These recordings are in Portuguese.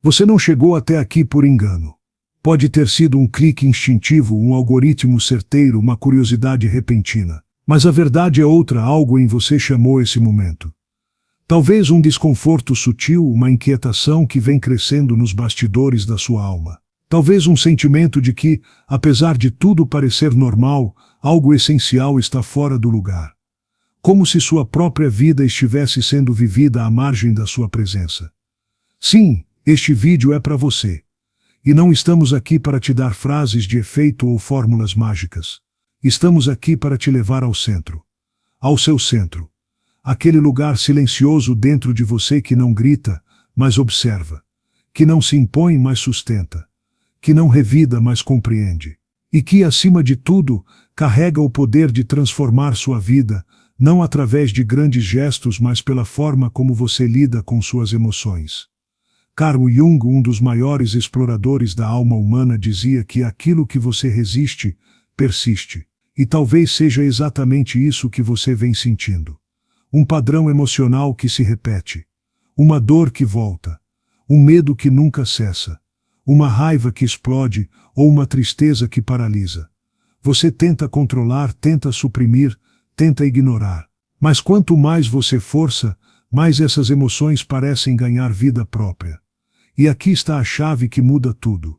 Você não chegou até aqui por engano. Pode ter sido um clique instintivo, um algoritmo certeiro, uma curiosidade repentina. Mas a verdade é outra, algo em você chamou esse momento. Talvez um desconforto sutil, uma inquietação que vem crescendo nos bastidores da sua alma. Talvez um sentimento de que, apesar de tudo parecer normal, algo essencial está fora do lugar. Como se sua própria vida estivesse sendo vivida à margem da sua presença. Sim, este vídeo é para você. E não estamos aqui para te dar frases de efeito ou fórmulas mágicas. Estamos aqui para te levar ao centro. Ao seu centro. Aquele lugar silencioso dentro de você que não grita, mas observa. Que não se impõe, mas sustenta. Que não revida, mas compreende. E que, acima de tudo, carrega o poder de transformar sua vida, não através de grandes gestos, mas pela forma como você lida com suas emoções. Carl Jung, um dos maiores exploradores da alma humana, dizia que aquilo que você resiste, persiste. E talvez seja exatamente isso que você vem sentindo. Um padrão emocional que se repete. Uma dor que volta. Um medo que nunca cessa. Uma raiva que explode ou uma tristeza que paralisa. Você tenta controlar, tenta suprimir, tenta ignorar. Mas quanto mais você força, mais essas emoções parecem ganhar vida própria. E aqui está a chave que muda tudo.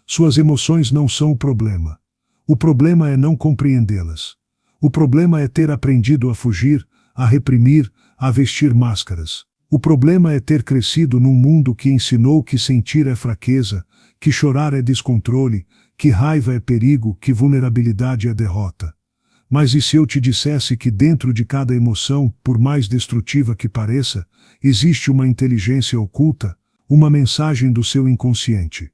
Suas emoções não são o problema. O problema é não compreendê-las. O problema é ter aprendido a fugir, a reprimir, a vestir máscaras. O problema é ter crescido num mundo que ensinou que sentir é fraqueza, que chorar é descontrole, que raiva é perigo, que vulnerabilidade é derrota. Mas e se eu te dissesse que dentro de cada emoção, por mais destrutiva que pareça, existe uma inteligência oculta, uma mensagem do seu inconsciente,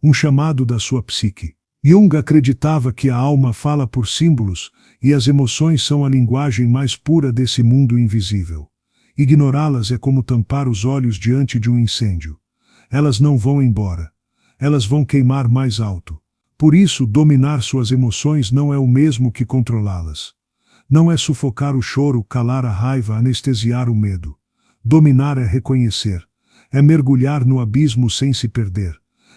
um chamado da sua psique? Jung acreditava que a alma fala por símbolos e as emoções são a linguagem mais pura desse mundo invisível. Ignorá-las é como tampar os olhos diante de um incêndio. Elas não vão embora. Elas vão queimar mais alto. Por isso, dominar suas emoções não é o mesmo que controlá-las. Não é sufocar o choro, calar a raiva, anestesiar o medo. Dominar é reconhecer. É mergulhar no abismo sem se perder.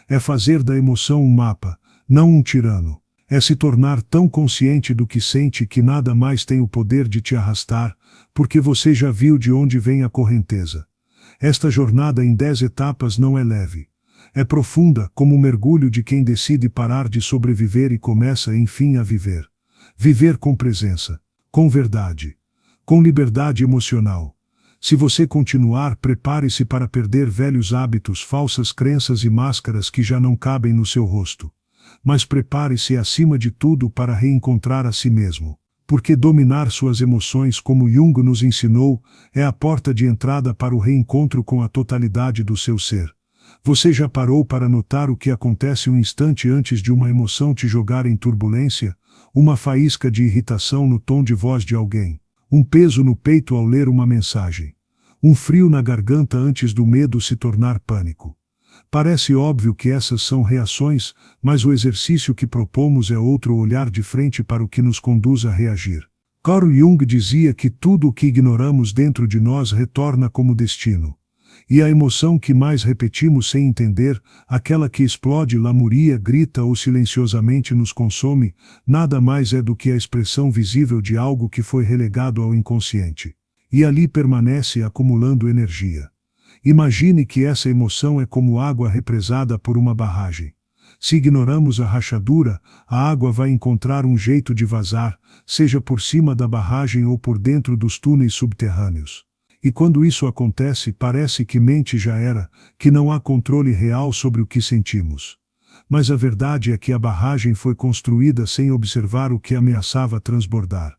É fazer da emoção um mapa, não um tirano. É se tornar tão consciente do que sente que nada mais tem o poder de te arrastar, porque você já viu de onde vem a correnteza. Esta jornada em 10 etapas não é leve. É profunda, como o mergulho de quem decide parar de sobreviver e começa, enfim, a viver. Viver com presença, com verdade, com liberdade emocional. Se você continuar, prepare-se para perder velhos hábitos, falsas crenças e máscaras que já não cabem no seu rosto. Mas prepare-se acima de tudo para reencontrar a si mesmo. Porque dominar suas emoções, como Jung nos ensinou, é a porta de entrada para o reencontro com a totalidade do seu ser. Você já parou para notar o que acontece um instante antes de uma emoção te jogar em turbulência? Uma faísca de irritação no tom de voz de alguém. Um peso no peito ao ler uma mensagem. Um frio na garganta antes do medo se tornar pânico. Parece óbvio que essas são reações, mas o exercício que propomos é outro olhar de frente para o que nos conduz a reagir. Carl Jung dizia que tudo o que ignoramos dentro de nós retorna como destino. E a emoção que mais repetimos sem entender, aquela que explode, lamuria, grita ou silenciosamente nos consome, nada mais é do que a expressão visível de algo que foi relegado ao inconsciente. E ali permanece acumulando energia. Imagine que essa emoção é como água represada por uma barragem. Se ignoramos a rachadura, a água vai encontrar um jeito de vazar, seja por cima da barragem ou por dentro dos túneis subterrâneos. E quando isso acontece, parece que mente já era, que não há controle real sobre o que sentimos. Mas a verdade é que a barragem foi construída sem observar o que ameaçava transbordar.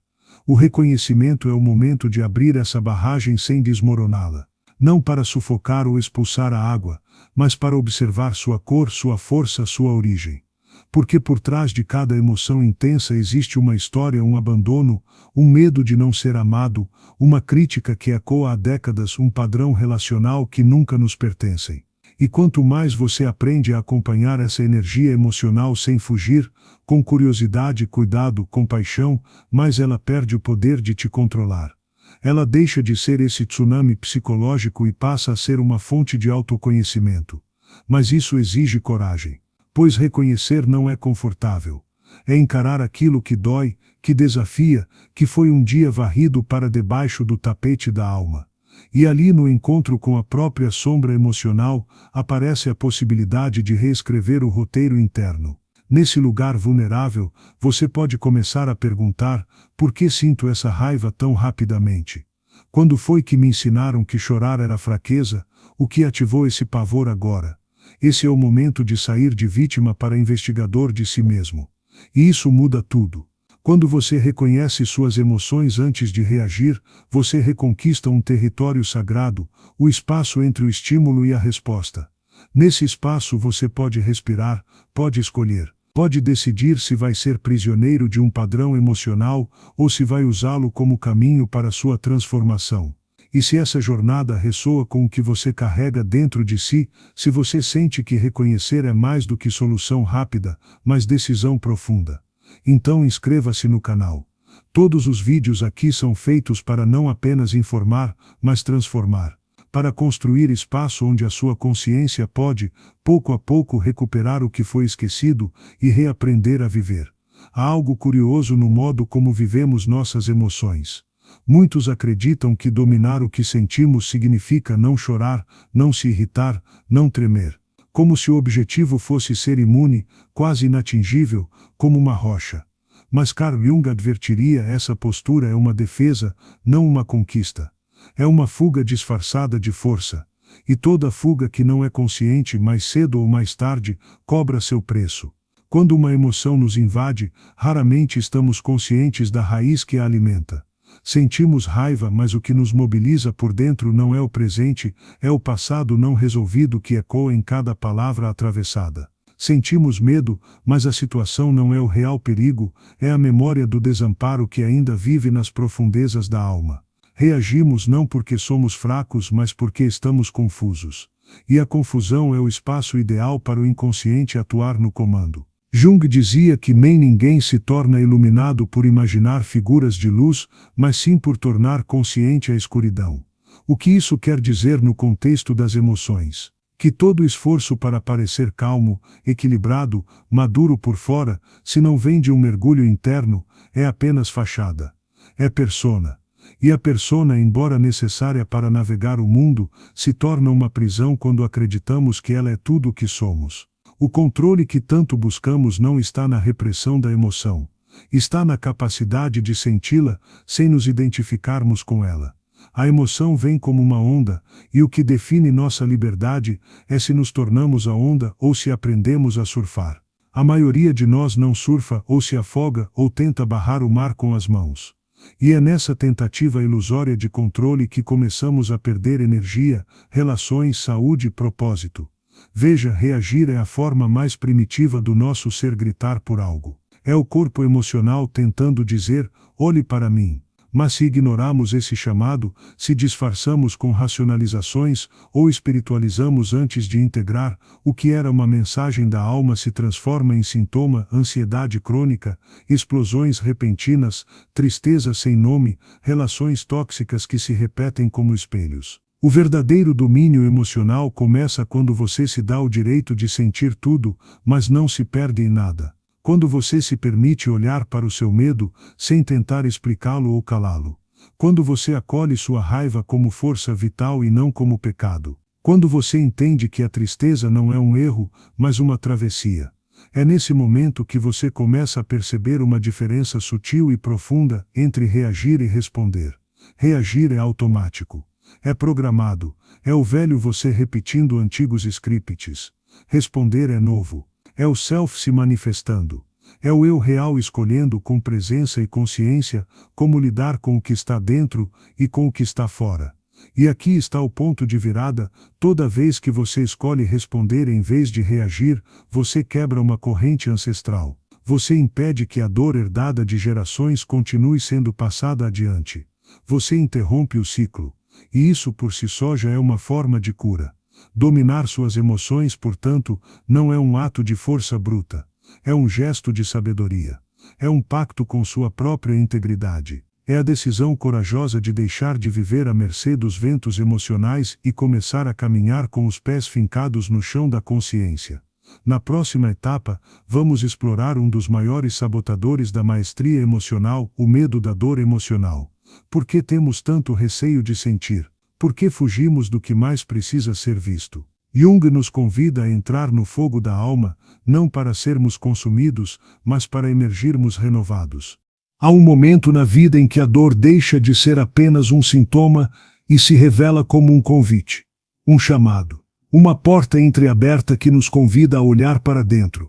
O reconhecimento é o momento de abrir essa barragem sem desmoroná-la. Não para sufocar ou expulsar a água, mas para observar sua cor, sua força, sua origem. Porque por trás de cada emoção intensa existe uma história, um abandono, um medo de não ser amado, uma crítica que ecoa há décadas, um padrão relacional que nunca nos pertencem. E quanto mais você aprende a acompanhar essa energia emocional sem fugir, com curiosidade, cuidado, compaixão, mais ela perde o poder de te controlar. Ela deixa de ser esse tsunami psicológico e passa a ser uma fonte de autoconhecimento. Mas isso exige coragem, pois reconhecer não é confortável. É encarar aquilo que dói, que desafia, que foi um dia varrido para debaixo do tapete da alma. E ali, no encontro com a própria sombra emocional, aparece a possibilidade de reescrever o roteiro interno. Nesse lugar vulnerável, você pode começar a perguntar: por que sinto essa raiva tão rapidamente? Quando foi que me ensinaram que chorar era fraqueza? O que ativou esse pavor agora? Esse é o momento de sair de vítima para investigador de si mesmo. E isso muda tudo. Quando você reconhece suas emoções antes de reagir, você reconquista um território sagrado, o espaço entre o estímulo e a resposta. Nesse espaço você pode respirar, pode escolher, pode decidir se vai ser prisioneiro de um padrão emocional ou se vai usá-lo como caminho para sua transformação. E se essa jornada ressoa com o que você carrega dentro de si, se você sente que reconhecer é mais do que solução rápida, mas decisão profunda, então inscreva-se no canal. Todos os vídeos aqui são feitos para não apenas informar, mas transformar. Para construir espaço onde a sua consciência pode, pouco a pouco, recuperar o que foi esquecido e reaprender a viver. Há algo curioso no modo como vivemos nossas emoções. Muitos acreditam que dominar o que sentimos significa não chorar, não se irritar, não tremer. Como se o objetivo fosse ser imune, quase inatingível, como uma rocha. Mas Carl Jung advertiria: essa postura é uma defesa, não uma conquista. É uma fuga disfarçada de força. E toda fuga que não é consciente, mais cedo ou mais tarde, cobra seu preço. Quando uma emoção nos invade, raramente estamos conscientes da raiz que a alimenta. Sentimos raiva, mas o que nos mobiliza por dentro não é o presente, é o passado não resolvido que ecoa em cada palavra atravessada. Sentimos medo, mas a situação não é o real perigo, é a memória do desamparo que ainda vive nas profundezas da alma. Reagimos não porque somos fracos, mas porque estamos confusos. E a confusão é o espaço ideal para o inconsciente atuar no comando. Jung dizia que nem ninguém se torna iluminado por imaginar figuras de luz, mas sim por tornar consciente a escuridão. O que isso quer dizer no contexto das emoções? Que todo esforço para parecer calmo, equilibrado, maduro por fora, se não vem de um mergulho interno, é apenas fachada. É persona. E a persona, embora necessária para navegar o mundo, se torna uma prisão quando acreditamos que ela é tudo o que somos. O controle que tanto buscamos não está na repressão da emoção. Está na capacidade de senti-la, sem nos identificarmos com ela. A emoção vem como uma onda, e o que define nossa liberdade é se nos tornamos a onda ou se aprendemos a surfar. A maioria de nós não surfa, ou se afoga, ou tenta barrar o mar com as mãos. E é nessa tentativa ilusória de controle que começamos a perder energia, relações, saúde e propósito. Veja, reagir é a forma mais primitiva do nosso ser gritar por algo. É o corpo emocional tentando dizer: olhe para mim. Mas se ignoramos esse chamado, se disfarçamos com racionalizações ou espiritualizamos antes de integrar, o que era uma mensagem da alma se transforma em sintoma: ansiedade crônica, explosões repentinas, tristeza sem nome, relações tóxicas que se repetem como espelhos. O verdadeiro domínio emocional começa quando você se dá o direito de sentir tudo, mas não se perde em nada. Quando você se permite olhar para o seu medo, sem tentar explicá-lo ou calá-lo. Quando você acolhe sua raiva como força vital e não como pecado. Quando você entende que a tristeza não é um erro, mas uma travessia. É nesse momento que você começa a perceber uma diferença sutil e profunda entre reagir e responder. Reagir é automático. É programado, é o velho você repetindo antigos scripts. Responder é novo, é o self se manifestando. É o eu real escolhendo com presença e consciência como lidar com o que está dentro e com o que está fora. E aqui está o ponto de virada: toda vez que você escolhe responder em vez de reagir, você quebra uma corrente ancestral. Você impede que a dor herdada de gerações continue sendo passada adiante. Você interrompe o ciclo. E isso por si só já é uma forma de cura. Dominar suas emoções, portanto, não é um ato de força bruta. É um gesto de sabedoria. É um pacto com sua própria integridade. É a decisão corajosa de deixar de viver à mercê dos ventos emocionais e começar a caminhar com os pés fincados no chão da consciência. Na próxima etapa, vamos explorar um dos maiores sabotadores da maestria emocional, o medo da dor emocional. Por que temos tanto receio de sentir? Por que fugimos do que mais precisa ser visto? Jung nos convida a entrar no fogo da alma, não para sermos consumidos, mas para emergirmos renovados. Há um momento na vida em que a dor deixa de ser apenas um sintoma e se revela como um convite, um chamado, uma porta entreaberta que nos convida a olhar para dentro.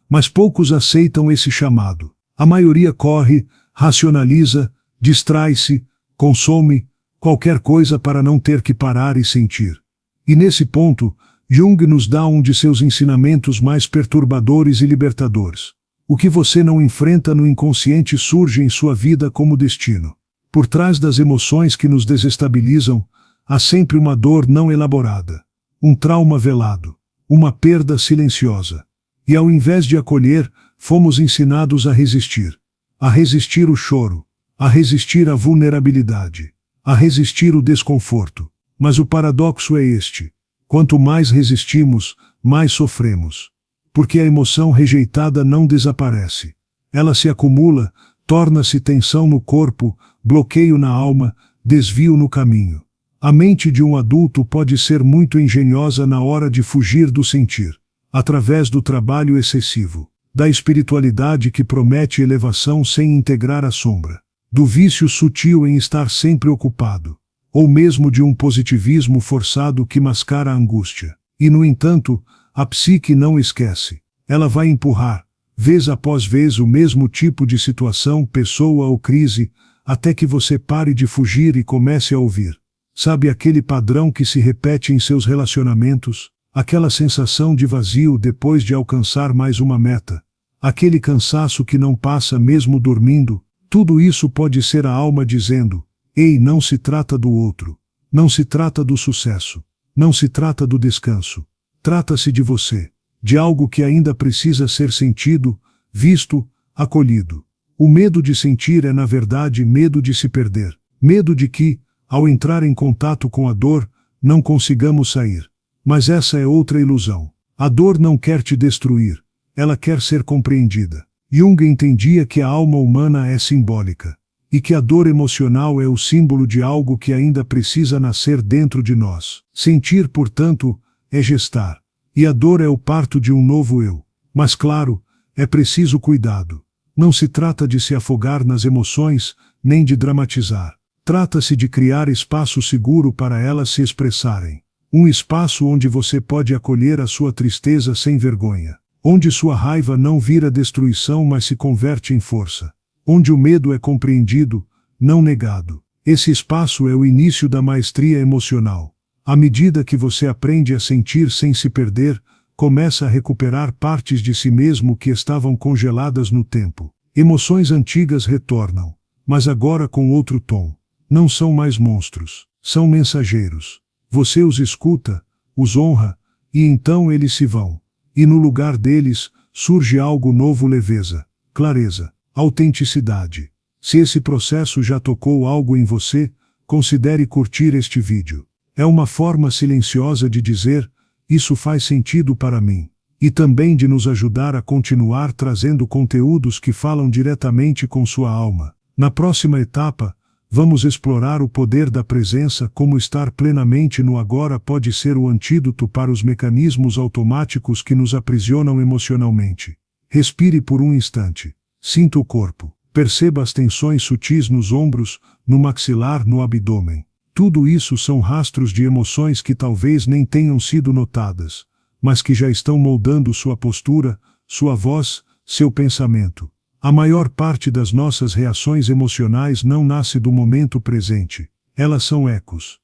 Mas poucos aceitam esse chamado. A maioria corre, racionaliza, distrai-se, consome qualquer coisa para não ter que parar e sentir. E nesse ponto, Jung nos dá um de seus ensinamentos mais perturbadores e libertadores. O que você não enfrenta no inconsciente surge em sua vida como destino. Por trás das emoções que nos desestabilizam, há sempre uma dor não elaborada, um trauma velado, uma perda silenciosa. E ao invés de acolher, fomos ensinados a resistir o choro, a resistir a vulnerabilidade, a resistir o desconforto. Mas o paradoxo é este: quanto mais resistimos, mais sofremos. Porque a emoção rejeitada não desaparece. Ela se acumula, torna-se tensão no corpo, bloqueio na alma, desvio no caminho. A mente de um adulto pode ser muito engenhosa na hora de fugir do sentir, através do trabalho excessivo, da espiritualidade que promete elevação sem integrar a sombra, do vício sutil em estar sempre ocupado, ou mesmo de um positivismo forçado que mascara a angústia. E, no entanto, a psique não esquece. Ela vai empurrar, vez após vez, o mesmo tipo de situação, pessoa ou crise, até que você pare de fugir e comece a ouvir. Sabe aquele padrão que se repete em seus relacionamentos? Aquela sensação de vazio depois de alcançar mais uma meta? Aquele cansaço que não passa mesmo dormindo? Tudo isso pode ser a alma dizendo: ei, não se trata do outro. Não se trata do sucesso. Não se trata do descanso. Trata-se de você, de algo que ainda precisa ser sentido, visto, acolhido. O medo de sentir é, na verdade, medo de se perder. Medo de que, ao entrar em contato com a dor, não consigamos sair. Mas essa é outra ilusão. A dor não quer te destruir. Ela quer ser compreendida. Jung entendia que a alma humana é simbólica, e que a dor emocional é o símbolo de algo que ainda precisa nascer dentro de nós. Sentir, portanto, é gestar, e a dor é o parto de um novo eu. Mas claro, é preciso cuidado. Não se trata de se afogar nas emoções, nem de dramatizar. Trata-se de criar espaço seguro para elas se expressarem. Um espaço onde você pode acolher a sua tristeza sem vergonha. Onde sua raiva não vira destruição, mas se converte em força. Onde o medo é compreendido, não negado. Esse espaço é o início da maestria emocional. À medida que você aprende a sentir sem se perder, começa a recuperar partes de si mesmo que estavam congeladas no tempo. Emoções antigas retornam, mas agora com outro tom. Não são mais monstros, são mensageiros. Você os escuta, os honra, e então eles se vão. E no lugar deles, surge algo novo: leveza, clareza, autenticidade. Se esse processo já tocou algo em você, considere curtir este vídeo. É uma forma silenciosa de dizer: isso faz sentido para mim. E também de nos ajudar a continuar trazendo conteúdos que falam diretamente com sua alma. Na próxima etapa, vamos explorar o poder da presença, como estar plenamente no agora pode ser o antídoto para os mecanismos automáticos que nos aprisionam emocionalmente. Respire por um instante. Sinta o corpo. Perceba as tensões sutis nos ombros, no maxilar, no abdômen. Tudo isso são rastros de emoções que talvez nem tenham sido notadas, mas que já estão moldando sua postura, sua voz, seu pensamento. A maior parte das nossas reações emocionais não nasce do momento presente. Elas são ecos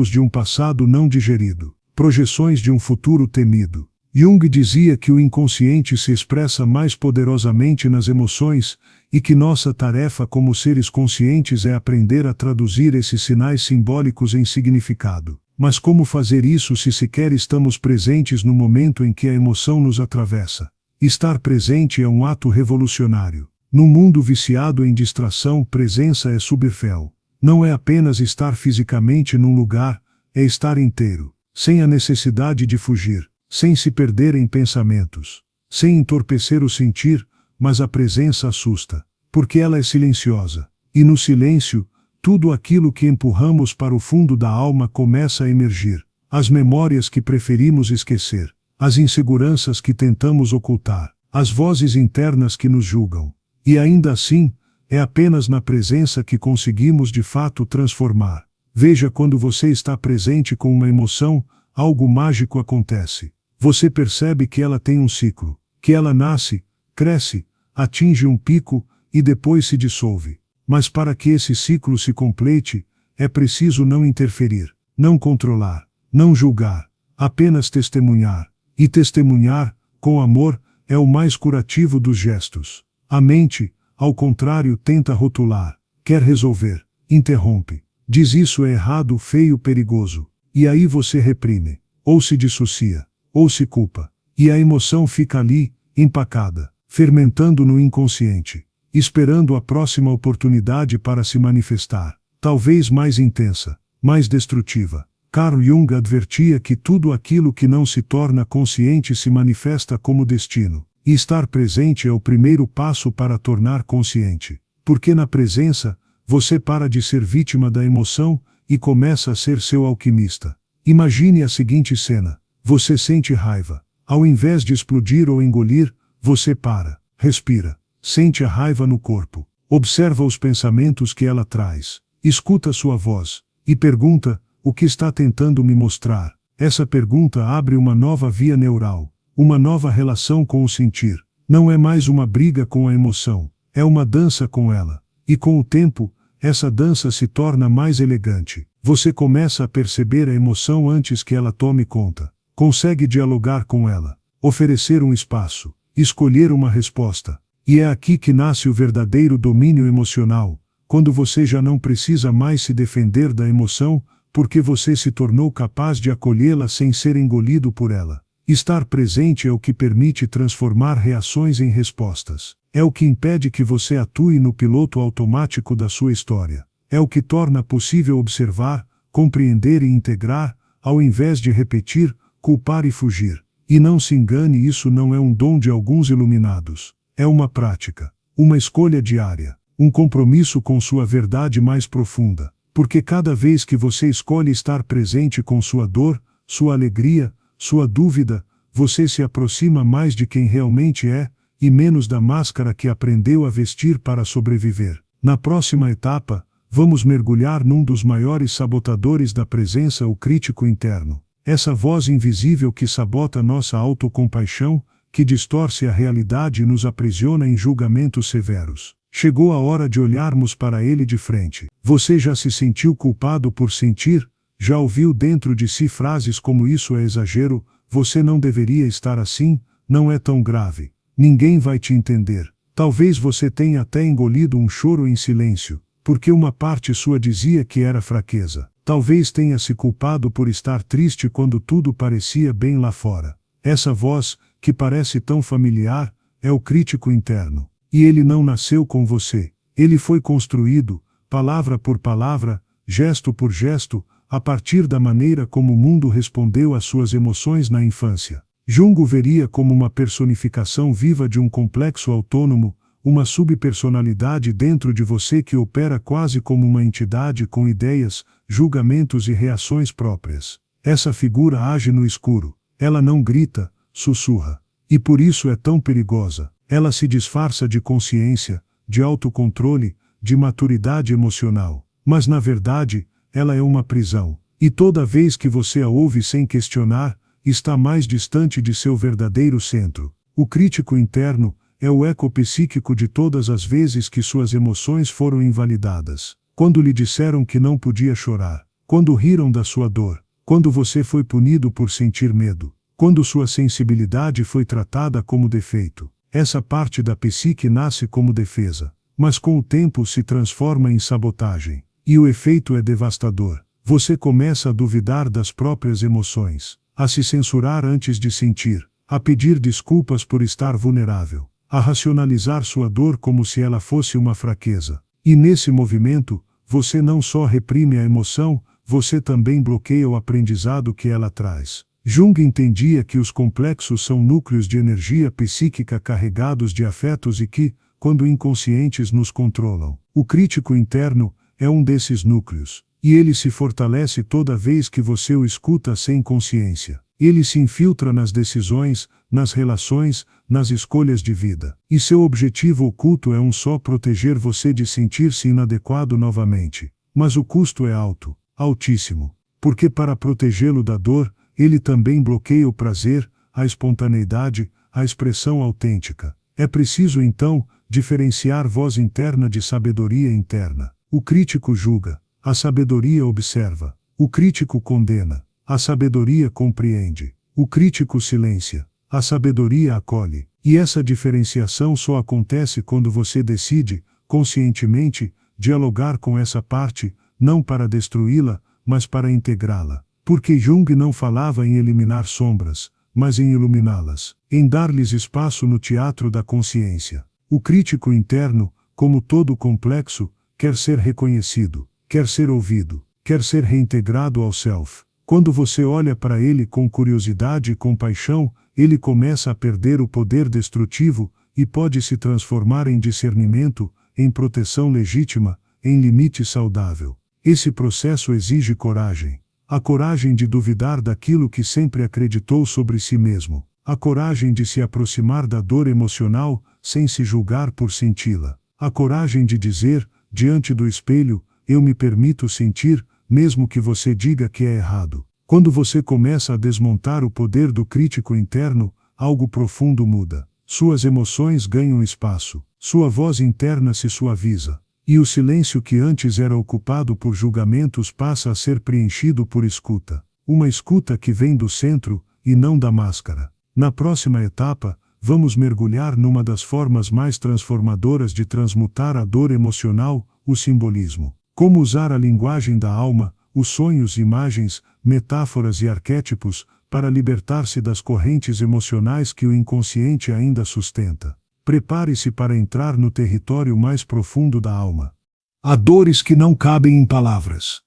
de um passado não digerido, projeções de um futuro temido. Jung dizia que o inconsciente se expressa mais poderosamente nas emoções e que nossa tarefa como seres conscientes é aprender a traduzir esses sinais simbólicos em significado. Mas como fazer isso se sequer estamos presentes no momento em que a emoção nos atravessa? Estar presente é um ato revolucionário. No mundo viciado em distração, presença é subverfel. Não é apenas estar fisicamente num lugar, é estar inteiro, sem a necessidade de fugir, sem se perder em pensamentos, sem entorpecer o sentir, mas a presença assusta, porque ela é silenciosa. E no silêncio, tudo aquilo que empurramos para o fundo da alma começa a emergir. As memórias que preferimos esquecer, as inseguranças que tentamos ocultar, as vozes internas que nos julgam. E ainda assim, é apenas na presença que conseguimos de fato transformar. Veja, quando você está presente com uma emoção, algo mágico acontece. Você percebe que ela tem um ciclo, que ela nasce, cresce, atinge um pico e depois se dissolve. Mas para que esse ciclo se complete, é preciso não interferir, não controlar, não julgar, apenas testemunhar. E testemunhar, com amor, é o mais curativo dos gestos. A mente, ao contrário, tenta rotular, quer resolver, interrompe, diz isso é errado, feio, perigoso. E aí você reprime, ou se dissocia, ou se culpa. E a emoção fica ali, empacada, fermentando no inconsciente, esperando a próxima oportunidade para se manifestar, talvez mais intensa, mais destrutiva. Carl Jung advertia que tudo aquilo que não se torna consciente se manifesta como destino. E estar presente é o primeiro passo para tornar consciente. Porque na presença, você para de ser vítima da emoção e começa a ser seu alquimista. Imagine a seguinte cena. Você sente raiva. Ao invés de explodir ou engolir, você para, respira, sente a raiva no corpo, observa os pensamentos que ela traz, escuta sua voz e pergunta: o que está tentando me mostrar? Essa pergunta abre uma nova via neural, uma nova relação com o sentir. Não é mais uma briga com a emoção, é uma dança com ela. E com o tempo, essa dança se torna mais elegante. Você começa a perceber a emoção antes que ela tome conta. Consegue dialogar com ela, oferecer um espaço, escolher uma resposta. E é aqui que nasce o verdadeiro domínio emocional, quando você já não precisa mais se defender da emoção, porque você se tornou capaz de acolhê-la sem ser engolido por ela. Estar presente é o que permite transformar reações em respostas. É o que impede que você atue no piloto automático da sua história. É o que torna possível observar, compreender e integrar, ao invés de repetir, culpar e fugir. E não se engane, isso não é um dom de alguns iluminados. É uma prática, uma escolha diária, um compromisso com sua verdade mais profunda. Porque cada vez que você escolhe estar presente com sua dor, sua alegria, sua dúvida, você se aproxima mais de quem realmente é, e menos da máscara que aprendeu a vestir para sobreviver. Na próxima etapa, vamos mergulhar num dos maiores sabotadores da presença, o crítico interno. Essa voz invisível que sabota nossa autocompaixão, que distorce a realidade e nos aprisiona em julgamentos severos. Chegou a hora de olharmos para ele de frente. Você já se sentiu culpado por sentir? Já ouviu dentro de si frases como isso é exagero, você não deveria estar assim, não é tão grave, ninguém vai te entender. Talvez você tenha até engolido um choro em silêncio, porque uma parte sua dizia que era fraqueza. Talvez tenha se culpado por estar triste quando tudo parecia bem lá fora. Essa voz, que parece tão familiar, é o crítico interno. E ele não nasceu com você. Ele foi construído, palavra por palavra, gesto por gesto, a partir da maneira como o mundo respondeu às suas emoções na infância. Jung o veria como uma personificação viva de um complexo autônomo, uma subpersonalidade dentro de você que opera quase como uma entidade com ideias, julgamentos e reações próprias. Essa figura age no escuro. Ela não grita, sussurra. E por isso é tão perigosa. Ela se disfarça de consciência, de autocontrole, de maturidade emocional. Mas na verdade, ela é uma prisão. E toda vez que você a ouve sem questionar, está mais distante de seu verdadeiro centro. O crítico interno é o eco psíquico de todas as vezes que suas emoções foram invalidadas. Quando lhe disseram que não podia chorar. Quando riram da sua dor. Quando você foi punido por sentir medo. Quando sua sensibilidade foi tratada como defeito. Essa parte da psique nasce como defesa, mas com o tempo se transforma em sabotagem. E o efeito é devastador. Você começa a duvidar das próprias emoções, a se censurar antes de sentir, a pedir desculpas por estar vulnerável, a racionalizar sua dor como se ela fosse uma fraqueza. E nesse movimento, você não só reprime a emoção, você também bloqueia o aprendizado que ela traz. Jung entendia que os complexos são núcleos de energia psíquica carregados de afetos e que, quando inconscientes, nos controlam. O crítico interno é um desses núcleos, e ele se fortalece toda vez que você o escuta sem consciência. Ele se infiltra nas decisões, nas relações, nas escolhas de vida. E seu objetivo oculto é um só: proteger você de sentir-se inadequado novamente. Mas o custo é alto, altíssimo. Porque para protegê-lo da dor, ele também bloqueia o prazer, a espontaneidade, a expressão autêntica. É preciso, então, diferenciar voz interna de sabedoria interna. O crítico julga, a sabedoria observa. O crítico condena, a sabedoria compreende. O crítico silencia, a sabedoria acolhe. E essa diferenciação só acontece quando você decide, conscientemente, dialogar com essa parte, não para destruí-la, mas para integrá-la. Porque Jung não falava em eliminar sombras, mas em iluminá-las, em dar-lhes espaço no teatro da consciência. O crítico interno, como todo complexo, quer ser reconhecido, quer ser ouvido, quer ser reintegrado ao self. Quando você olha para ele com curiosidade e compaixão, ele começa a perder o poder destrutivo e pode se transformar em discernimento, em proteção legítima, em limite saudável. Esse processo exige coragem. A coragem de duvidar daquilo que sempre acreditou sobre si mesmo. A coragem de se aproximar da dor emocional, sem se julgar por senti-la. A coragem de dizer, diante do espelho, eu me permito sentir, mesmo que você diga que é errado. Quando você começa a desmontar o poder do crítico interno, algo profundo muda. Suas emoções ganham espaço. Sua voz interna se suaviza. E o silêncio que antes era ocupado por julgamentos passa a ser preenchido por escuta. Uma escuta que vem do centro, e não da máscara. Na próxima etapa, vamos mergulhar numa das formas mais transformadoras de transmutar a dor emocional, o simbolismo. Como usar a linguagem da alma, os sonhos, imagens, metáforas e arquétipos, para libertar-se das correntes emocionais que o inconsciente ainda sustenta. Prepare-se para entrar no território mais profundo da alma. Há dores que não cabem em palavras.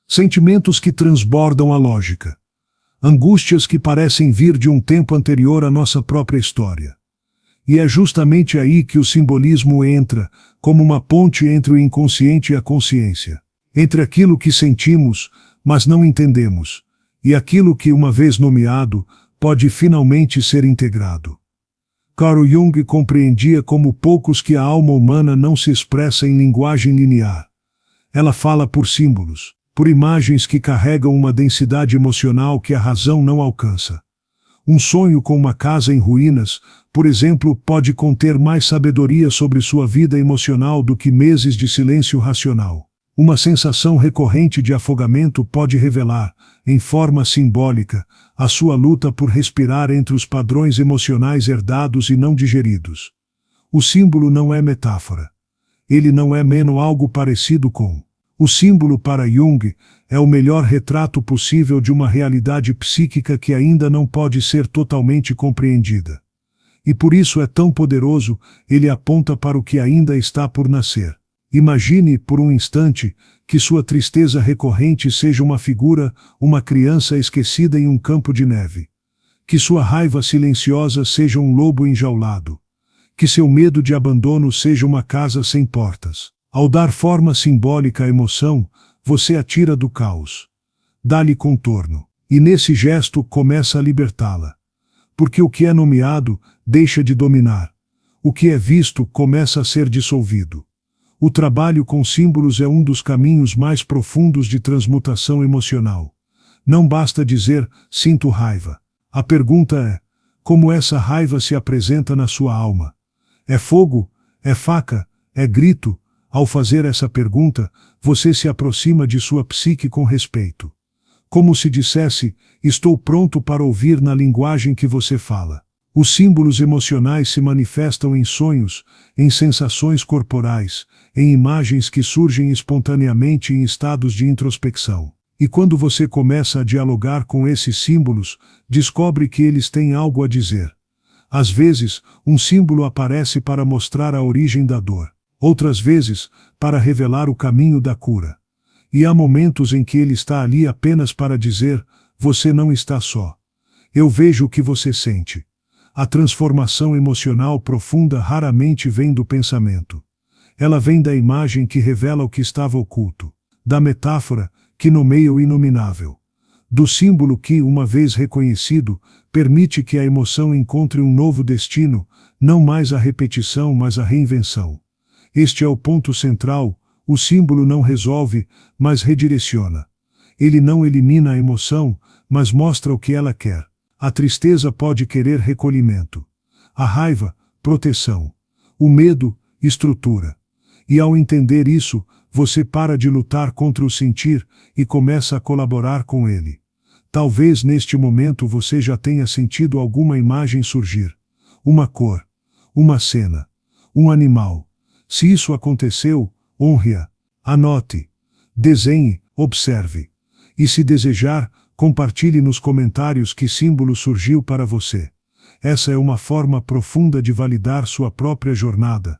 Sentimentos que transbordam a lógica. Angústias que parecem vir de um tempo anterior à nossa própria história. E é justamente aí que o simbolismo entra, como uma ponte entre o inconsciente e a consciência. Entre aquilo que sentimos, mas não entendemos, e aquilo que, uma vez nomeado, pode finalmente ser integrado. Carl Jung compreendia como poucos que a alma humana não se expressa em linguagem linear. Ela fala por símbolos, por imagens que carregam uma densidade emocional que a razão não alcança. Um sonho com uma casa em ruínas, por exemplo, pode conter mais sabedoria sobre sua vida emocional do que meses de silêncio racional. Uma sensação recorrente de afogamento pode revelar, em forma simbólica, a sua luta por respirar entre os padrões emocionais herdados e não digeridos. O símbolo não é metáfora. Ele não é menos algo parecido com. O símbolo para Jung é o melhor retrato possível de uma realidade psíquica que ainda não pode ser totalmente compreendida. E por isso é tão poderoso, ele aponta para o que ainda está por nascer. Imagine, por um instante, que sua tristeza recorrente seja uma figura, uma criança esquecida em um campo de neve. Que sua raiva silenciosa seja um lobo enjaulado. Que seu medo de abandono seja uma casa sem portas. Ao dar forma simbólica à emoção, você a tira do caos. Dá-lhe contorno. E nesse gesto começa a libertá-la. Porque o que é nomeado, deixa de dominar. O que é visto, começa a ser dissolvido. O trabalho com símbolos é um dos caminhos mais profundos de transmutação emocional. Não basta dizer, sinto raiva. A pergunta é, como essa raiva se apresenta na sua alma? É fogo? É faca? É grito? Ao fazer essa pergunta, você se aproxima de sua psique com respeito. Como se dissesse, estou pronto para ouvir na linguagem que você fala. Os símbolos emocionais se manifestam em sonhos, em sensações corporais, em imagens que surgem espontaneamente em estados de introspecção. E quando você começa a dialogar com esses símbolos, descobre que eles têm algo a dizer. Às vezes, um símbolo aparece para mostrar a origem da dor. Outras vezes, para revelar o caminho da cura. E há momentos em que ele está ali apenas para dizer: você não está só. Eu vejo o que você sente. A transformação emocional profunda raramente vem do pensamento. Ela vem da imagem que revela o que estava oculto, da metáfora que nomeia o inominável, do símbolo que, uma vez reconhecido, permite que a emoção encontre um novo destino, não mais a repetição, mas a reinvenção. Este é o ponto central. O símbolo não resolve, mas redireciona. Ele não elimina a emoção, mas mostra o que ela quer. A tristeza pode querer recolhimento. A raiva, proteção. O medo, estrutura. E ao entender isso, você para de lutar contra o sentir e começa a colaborar com ele. Talvez neste momento você já tenha sentido alguma imagem surgir. Uma cor. Uma cena. Um animal. Se isso aconteceu, honre-a. Anote. Desenhe, observe. E se desejar, compartilhe nos comentários que símbolo surgiu para você. Essa é uma forma profunda de validar sua própria jornada.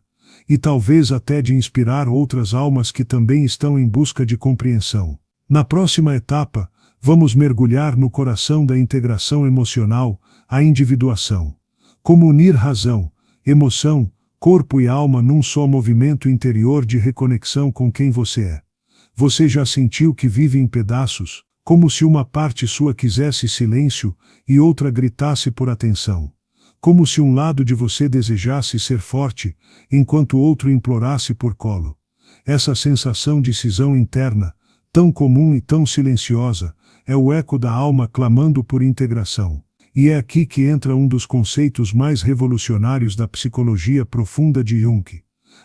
E talvez até de inspirar outras almas que também estão em busca de compreensão. Na próxima etapa, vamos mergulhar no coração da integração emocional, a individuação. Como unir razão, emoção, corpo e alma num só movimento interior de reconexão com quem você é. Você já sentiu que vive em pedaços, como se uma parte sua quisesse silêncio e outra gritasse por atenção? Como se um lado de você desejasse ser forte, enquanto o outro implorasse por colo? Essa sensação de cisão interna, tão comum e tão silenciosa, é o eco da alma clamando por integração. E é aqui que entra um dos conceitos mais revolucionários da psicologia profunda de Jung.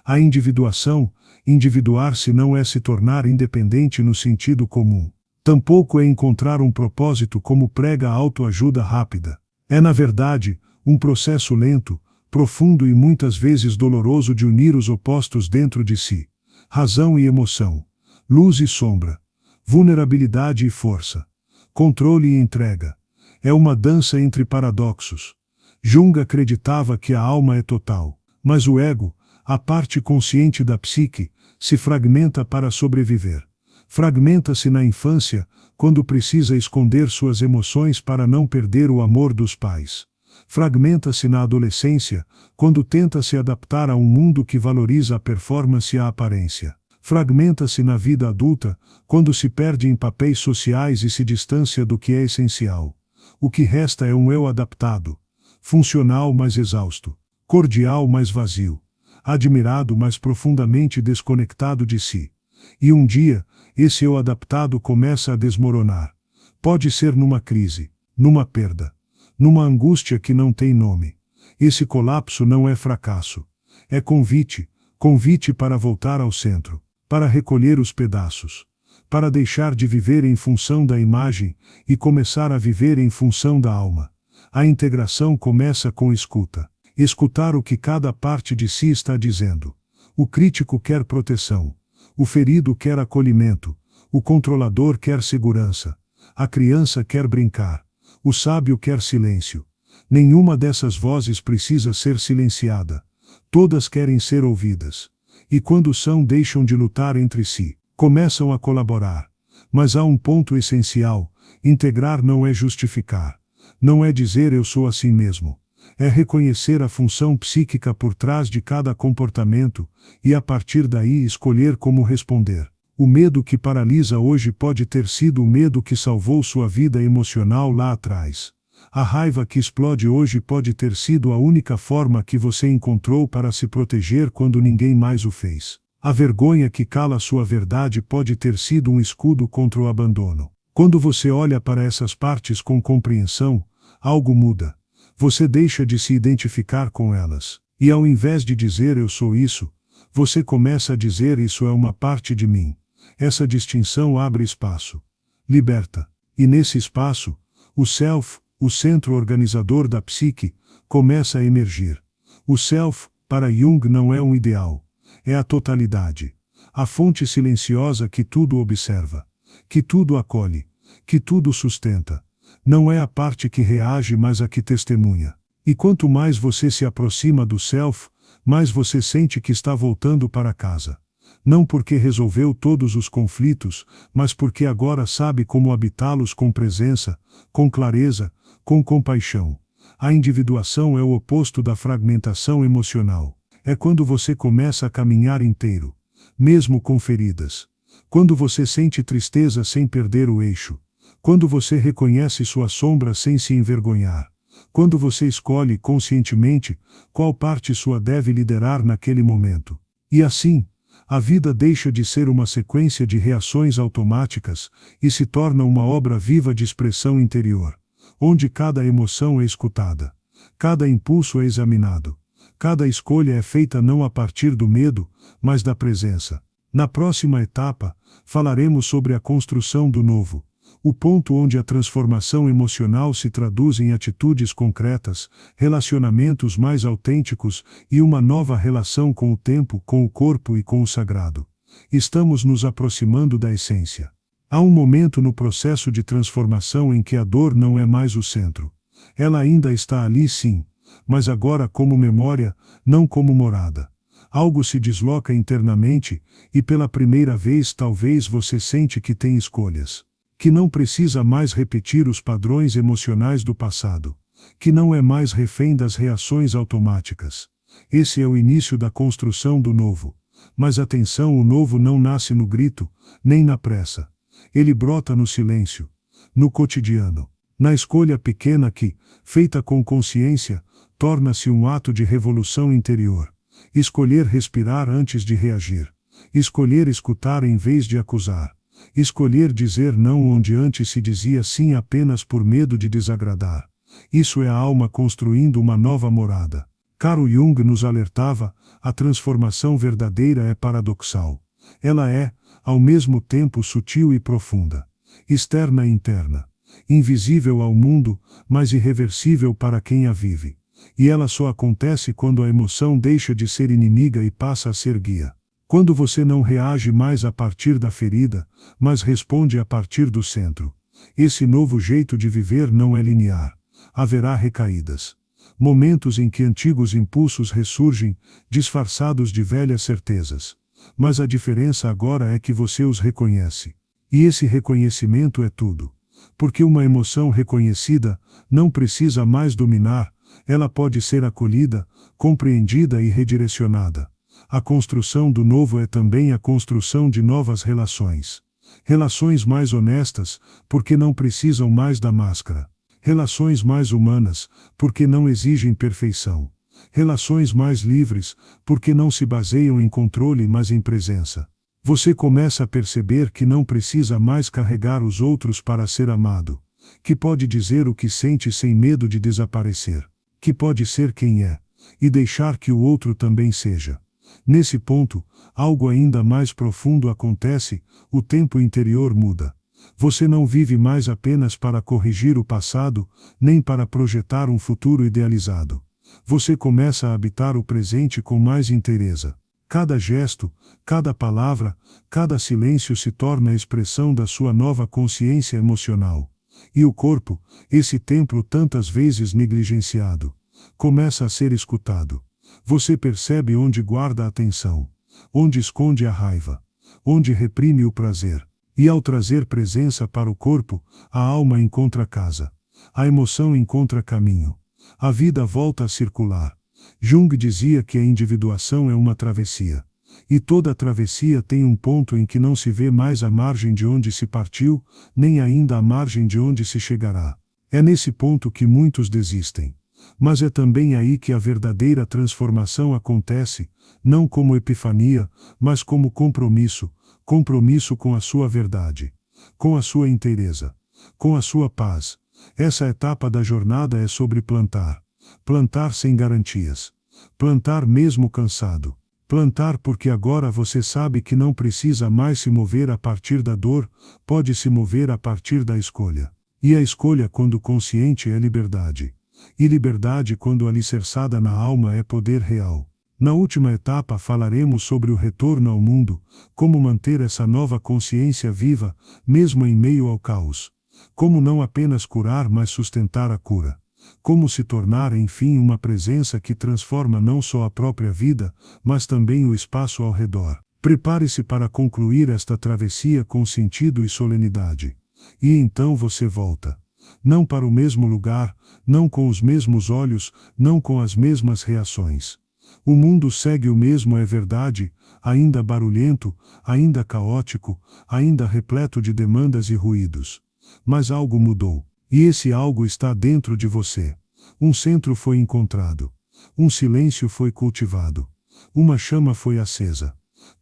A individuação, individuar-se não é se tornar independente no sentido comum. Tampouco é encontrar um propósito como prega a autoajuda rápida. É, na verdade, um processo lento, profundo e muitas vezes doloroso de unir os opostos dentro de si. Razão e emoção. Luz e sombra. Vulnerabilidade e força. Controle e entrega. É uma dança entre paradoxos. Jung acreditava que a alma é total, mas o ego, a parte consciente da psique, se fragmenta para sobreviver. Fragmenta-se na infância, quando precisa esconder suas emoções para não perder o amor dos pais. Fragmenta-se na adolescência, quando tenta se adaptar a um mundo que valoriza a performance e a aparência. Fragmenta-se na vida adulta, quando se perde em papéis sociais e se distancia do que é essencial. O que resta é um eu adaptado, funcional mas exausto, cordial mas vazio, admirado mas profundamente desconectado de si. E um dia, esse eu adaptado começa a desmoronar. Pode ser numa crise, numa perda, numa angústia que não tem nome. Esse colapso não é fracasso. É convite, convite para voltar ao centro, para recolher os pedaços, para deixar de viver em função da imagem e começar a viver em função da alma. A integração começa com escuta. Escutar o que cada parte de si está dizendo. O crítico quer proteção. O ferido quer acolhimento. O controlador quer segurança. A criança quer brincar. O sábio quer silêncio. Nenhuma dessas vozes precisa ser silenciada. Todas querem ser ouvidas. E quando são, deixam de lutar entre si. Começam a colaborar. Mas há um ponto essencial: integrar não é justificar. Não é dizer eu sou assim mesmo. É reconhecer a função psíquica por trás de cada comportamento, e a partir daí escolher como responder. O medo que paralisa hoje pode ter sido o medo que salvou sua vida emocional lá atrás. A raiva que explode hoje pode ter sido a única forma que você encontrou para se proteger quando ninguém mais o fez. A vergonha que cala sua verdade pode ter sido um escudo contra o abandono. Quando você olha para essas partes com compreensão, algo muda. Você deixa de se identificar com elas. E ao invés de dizer eu sou isso, você começa a dizer isso é uma parte de mim. Essa distinção abre espaço. Liberta. E nesse espaço, o self, o centro organizador da psique, começa a emergir. O self, para Jung, não é um ideal. É a totalidade. A fonte silenciosa que tudo observa, que tudo acolhe, que tudo sustenta. Não é a parte que reage, mas a que testemunha. E quanto mais você se aproxima do Self, mais você sente que está voltando para casa. Não porque resolveu todos os conflitos, mas porque agora sabe como habitá-los com presença, com clareza, com compaixão. A individuação é o oposto da fragmentação emocional. É quando você começa a caminhar inteiro, mesmo com feridas. Quando você sente tristeza sem perder o eixo. Quando você reconhece sua sombra sem se envergonhar. Quando você escolhe conscientemente qual parte sua deve liderar naquele momento. E assim, a vida deixa de ser uma sequência de reações automáticas e se torna uma obra viva de expressão interior, onde cada emoção é escutada, cada impulso é examinado, cada escolha é feita não a partir do medo, mas da presença. Na próxima etapa, falaremos sobre a construção do novo, o ponto onde a transformação emocional se traduz em atitudes concretas, relacionamentos mais autênticos e uma nova relação com o tempo, com o corpo e com o sagrado. Estamos nos aproximando da essência. Há um momento no processo de transformação em que a dor não é mais o centro. Ela ainda está ali, sim, mas agora como memória, não como morada. Algo se desloca internamente e pela primeira vez talvez você sente que tem escolhas. Que não precisa mais repetir os padrões emocionais do passado, que não é mais refém das reações automáticas. Esse é o início da construção do novo. Mas atenção, o novo não nasce no grito, nem na pressa. Ele brota no silêncio, no cotidiano, na escolha pequena que, feita com consciência, torna-se um ato de revolução interior. Escolher respirar antes de reagir. Escolher escutar em vez de acusar. Escolher dizer não onde antes se dizia sim apenas por medo de desagradar. Isso é a alma construindo uma nova morada. Carl Jung nos alertava, a transformação verdadeira é paradoxal. Ela é, ao mesmo tempo sutil e profunda. Externa e interna. Invisível ao mundo, mas irreversível para quem a vive. E ela só acontece quando a emoção deixa de ser inimiga e passa a ser guia. Quando você não reage mais a partir da ferida, mas responde a partir do centro. Esse novo jeito de viver não é linear. Haverá recaídas. Momentos em que antigos impulsos ressurgem, disfarçados de velhas certezas. Mas a diferença agora é que você os reconhece. E esse reconhecimento é tudo. Porque uma emoção reconhecida não precisa mais dominar, ela pode ser acolhida, compreendida e redirecionada. A construção do novo é também a construção de novas relações. Relações mais honestas, porque não precisam mais da máscara. Relações mais humanas, porque não exigem perfeição. Relações mais livres, porque não se baseiam em controle mas em presença. Você começa a perceber que não precisa mais carregar os outros para ser amado. Que pode dizer o que sente sem medo de desaparecer. Que pode ser quem é, e deixar que o outro também seja. Nesse ponto, algo ainda mais profundo acontece, o tempo interior muda. Você não vive mais apenas para corrigir o passado, nem para projetar um futuro idealizado. Você começa a habitar o presente com mais inteireza. Cada gesto, cada palavra, cada silêncio se torna a expressão da sua nova consciência emocional. E o corpo, esse templo tantas vezes negligenciado, começa a ser escutado. Você percebe onde guarda a atenção, onde esconde a raiva, onde reprime o prazer. E ao trazer presença para o corpo, a alma encontra casa. A emoção encontra caminho. A vida volta a circular. Jung dizia que a individuação é uma travessia. E toda travessia tem um ponto em que não se vê mais a margem de onde se partiu, nem ainda a margem de onde se chegará. É nesse ponto que muitos desistem. Mas é também aí que a verdadeira transformação acontece, não como epifania, mas como compromisso, compromisso com a sua verdade, com a sua inteireza, com a sua paz. Essa etapa da jornada é sobre plantar. Plantar sem garantias. Plantar mesmo cansado. Plantar porque agora você sabe que não precisa mais se mover a partir da dor, pode se mover a partir da escolha. E a escolha, quando consciente, é liberdade. E liberdade, quando alicerçada na alma, é poder real. Na última etapa falaremos sobre o retorno ao mundo, como manter essa nova consciência viva, mesmo em meio ao caos. Como não apenas curar, mas sustentar a cura. Como se tornar, enfim, uma presença que transforma não só a própria vida, mas também o espaço ao redor. Prepare-se para concluir esta travessia com sentido e solenidade. E então você volta. Não para o mesmo lugar, não com os mesmos olhos, não com as mesmas reações. O mundo segue o mesmo, é verdade, ainda barulhento, ainda caótico, ainda repleto de demandas e ruídos. Mas algo mudou. E esse algo está dentro de você. Um centro foi encontrado. Um silêncio foi cultivado. Uma chama foi acesa.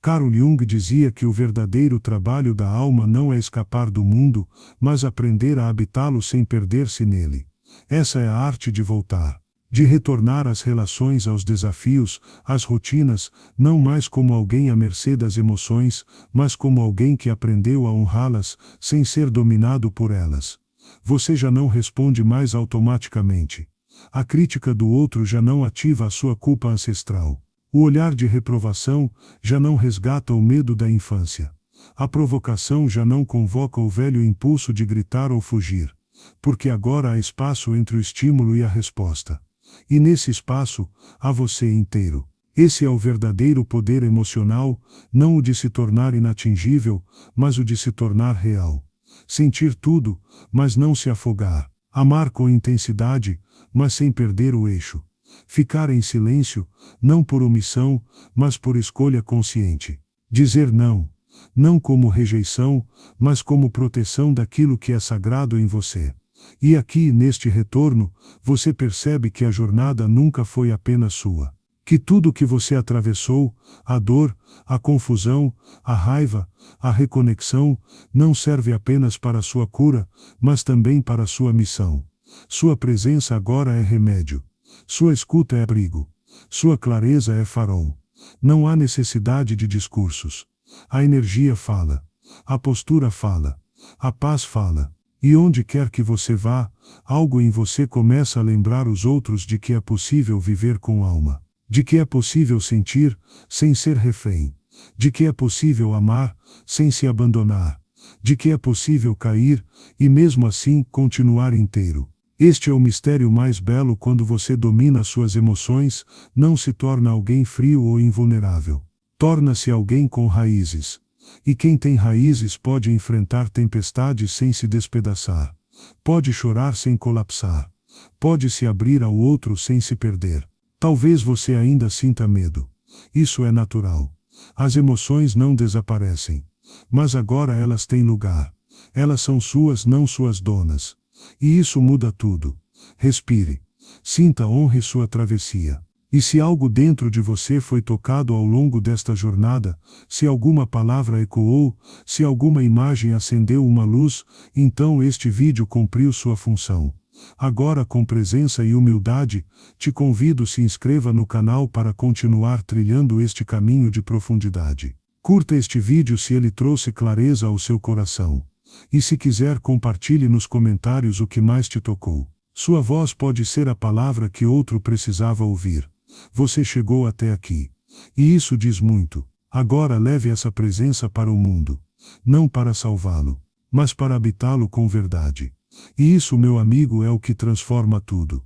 Carl Jung dizia que o verdadeiro trabalho da alma não é escapar do mundo, mas aprender a habitá-lo sem perder-se nele. Essa é a arte de voltar, de retornar às relações, aos desafios, às rotinas, não mais como alguém à mercê das emoções, mas como alguém que aprendeu a honrá-las, sem ser dominado por elas. Você já não responde mais automaticamente. A crítica do outro já não ativa a sua culpa ancestral. O olhar de reprovação já não resgata o medo da infância. A provocação já não convoca o velho impulso de gritar ou fugir. Porque agora há espaço entre o estímulo e a resposta. E nesse espaço, há você inteiro. Esse é o verdadeiro poder emocional, não o de se tornar inatingível, mas o de se tornar real. Sentir tudo, mas não se afogar. Amar com intensidade, mas sem perder o eixo. Ficar em silêncio, não por omissão, mas por escolha consciente. Dizer não. Não como rejeição, mas como proteção daquilo que é sagrado em você. E aqui, neste retorno, você percebe que a jornada nunca foi apenas sua. Que tudo que você atravessou, a dor, a confusão, a raiva, a reconexão, não serve apenas para a sua cura, mas também para a sua missão. Sua presença agora é remédio. Sua escuta é abrigo. Sua clareza é farol. Não há necessidade de discursos. A energia fala. A postura fala. A paz fala. E onde quer que você vá, algo em você começa a lembrar os outros de que é possível viver com alma. De que é possível sentir, sem ser refém. De que é possível amar, sem se abandonar. De que é possível cair, e mesmo assim continuar inteiro. Este é o mistério mais belo. Quando você domina suas emoções, não se torna alguém frio ou invulnerável. Torna-se alguém com raízes. E quem tem raízes pode enfrentar tempestades sem se despedaçar. Pode chorar sem colapsar. Pode se abrir ao outro sem se perder. Talvez você ainda sinta medo. Isso é natural. As emoções não desaparecem. Mas agora elas têm lugar. Elas são suas, não suas donas. E isso muda tudo. Respire. Sinta, honre sua travessia. E se algo dentro de você foi tocado ao longo desta jornada, se alguma palavra ecoou, se alguma imagem acendeu uma luz, então este vídeo cumpriu sua função. Agora, com presença e humildade, te convido, se inscreva no canal para continuar trilhando este caminho de profundidade. Curta este vídeo se ele trouxe clareza ao seu coração. E se quiser, compartilhe nos comentários o que mais te tocou. Sua voz pode ser a palavra que outro precisava ouvir. Você chegou até aqui. E isso diz muito. Agora leve essa presença para o mundo. Não para salvá-lo, mas para habitá-lo com verdade. E isso, meu amigo, é o que transforma tudo.